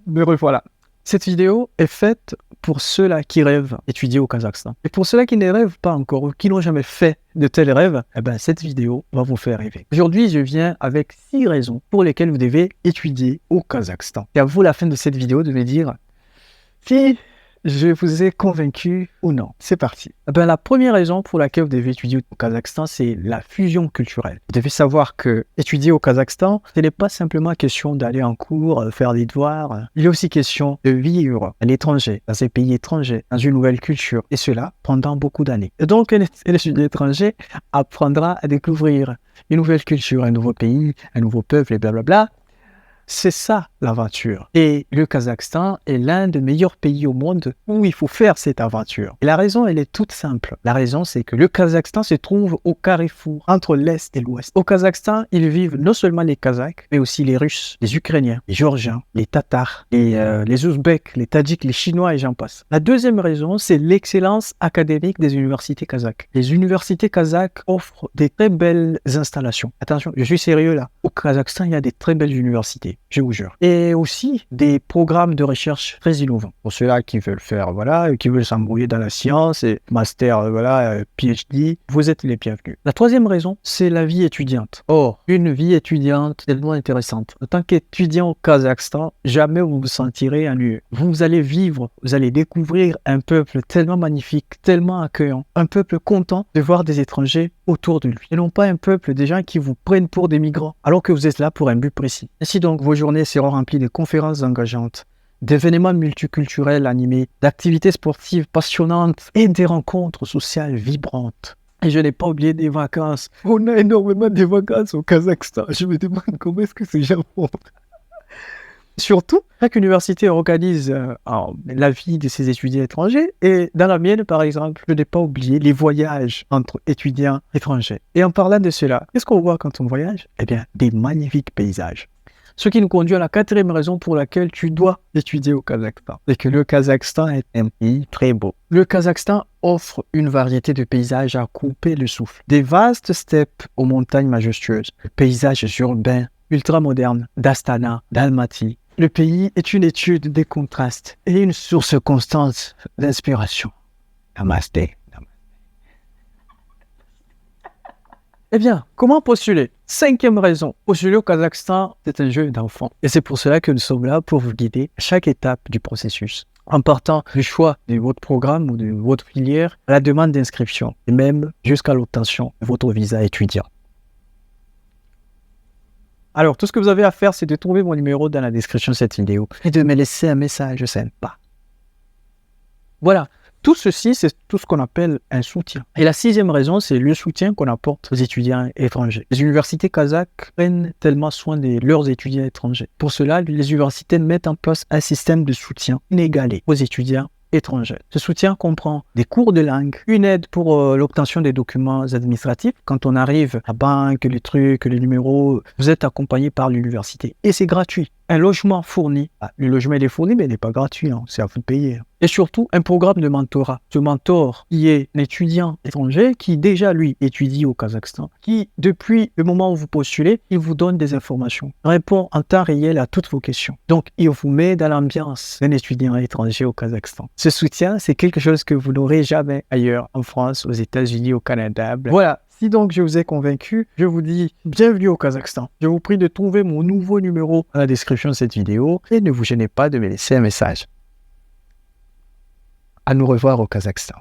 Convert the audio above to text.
Me revoilà. Cette vidéo est faite pour ceux-là qui rêvent d'étudier au Kazakhstan. Et pour ceux-là qui ne rêvent pas encore ou qui n'ont jamais fait de tels rêves, cette vidéo va vous faire rêver. Aujourd'hui, je viens avec 6 raisons pour lesquelles vous devez étudier au Kazakhstan. Et à vous, la fin de cette vidéo, de me dire si je vous ai convaincu ou non. C'est parti. La première raison pour laquelle vous devez étudier au Kazakhstan, c'est la fusion culturelle. Vous devez savoir que étudier au Kazakhstan, ce n'est pas simplement question d'aller en cours, faire des devoirs. Il est aussi question de vivre à l'étranger, dans un pays étranger, dans une nouvelle culture. Et cela pendant beaucoup d'années. Et donc, un étudiant étranger apprendra à découvrir une nouvelle culture, un nouveau pays, un nouveau peuple et blablabla. C'est ça l'aventure. Et le Kazakhstan est l'un des meilleurs pays au monde où il faut faire cette aventure. Et la raison, elle est toute simple. La raison, c'est que le Kazakhstan se trouve au carrefour entre l'Est et l'Ouest. Au Kazakhstan, ils vivent non seulement les Kazakhs, mais aussi les Russes, les Ukrainiens, les Géorgiens, les Tatars, les Ouzbeks, les Tadjiks, les Chinois et j'en passe. La deuxième raison, c'est l'excellence académique des universités kazakhes. Les universités kazakhes offrent des très belles installations. Attention, je suis sérieux là. Au Kazakhstan, il y a des très belles universités. Je vous jure. Et aussi des programmes de recherche très innovants. Pour ceux-là qui veulent faire, qui veulent s'embrouiller dans la science, et master, PhD, vous êtes les bienvenus. La troisième raison, c'est la vie étudiante. Or, une vie étudiante tellement intéressante. En tant qu'étudiant au Kazakhstan, jamais vous vous sentirez ennuyeux. Vous allez vivre, vous allez découvrir un peuple tellement magnifique, tellement accueillant. Un peuple content de voir des étrangers autour de lui. Et non pas un peuple des gens qui vous prennent pour des migrants, alors que vous êtes là pour un but précis. Ainsi donc, vos journées seront remplies de conférences engageantes, d'événements multiculturels animés, d'activités sportives passionnantes et des rencontres sociales vibrantes. Et je n'ai pas oublié des vacances. On a énormément de vacances au Kazakhstan. Je me demande comment est-ce que ces gens font. Surtout, chaque université organise la vie de ses étudiants étrangers. Et dans la mienne, par exemple, je n'ai pas oublié les voyages entre étudiants étrangers. Et en parlant de cela, qu'est-ce qu'on voit quand on voyage? Eh bien, des magnifiques paysages. Ce qui nous conduit à la quatrième raison pour laquelle tu dois étudier au Kazakhstan. C'est que le Kazakhstan est un pays très beau. Le Kazakhstan offre une variété de paysages à couper le souffle. Des vastes steppes aux montagnes majestueuses, paysages urbains ultra-modernes d'Astana, d'Almaty. Le pays est une étude des contrastes et une source constante d'inspiration. Namasté. Eh bien, comment postuler? 5e raison, postuler au Kazakhstan, c'est un jeu d'enfant. Et c'est pour cela que nous sommes là pour vous guider à chaque étape du processus. En partant du choix de votre programme ou de votre filière, à la demande d'inscription, et même jusqu'à l'obtention de votre visa étudiant. Alors, tout ce que vous avez à faire, c'est de trouver mon numéro dans la description de cette vidéo et de me laisser un message sympa. Voilà. Tout ceci, c'est tout ce qu'on appelle un soutien. Et la 6e raison, c'est le soutien qu'on apporte aux étudiants étrangers. Les universités kazakhs prennent tellement soin de leurs étudiants étrangers. Pour cela, les universités mettent en place un système de soutien inégalé aux étudiants étrangers. Ce soutien comprend des cours de langue, une aide pour l'obtention des documents administratifs. Quand on arrive à la banque, les trucs, les numéros, vous êtes accompagné par l'université. Et c'est gratuit. Un logement fourni. Le logement il est fourni, mais il n'est pas gratuit. C'est à vous de payer. Et surtout, un programme de mentorat. Ce mentor qui est un étudiant étranger qui déjà, lui, étudie au Kazakhstan, qui, depuis le moment où vous postulez, il vous donne des informations, répond en temps réel à toutes vos questions. Donc, il vous met dans l'ambiance d'un étudiant étranger au Kazakhstan. Ce soutien, c'est quelque chose que vous n'aurez jamais ailleurs, en France, aux États-Unis, au Canada. Voilà. Si donc je vous ai convaincu, je vous dis bienvenue au Kazakhstan. Je vous prie de trouver mon nouveau numéro dans la description de cette vidéo et ne vous gênez pas de me laisser un message. À nous revoir au Kazakhstan.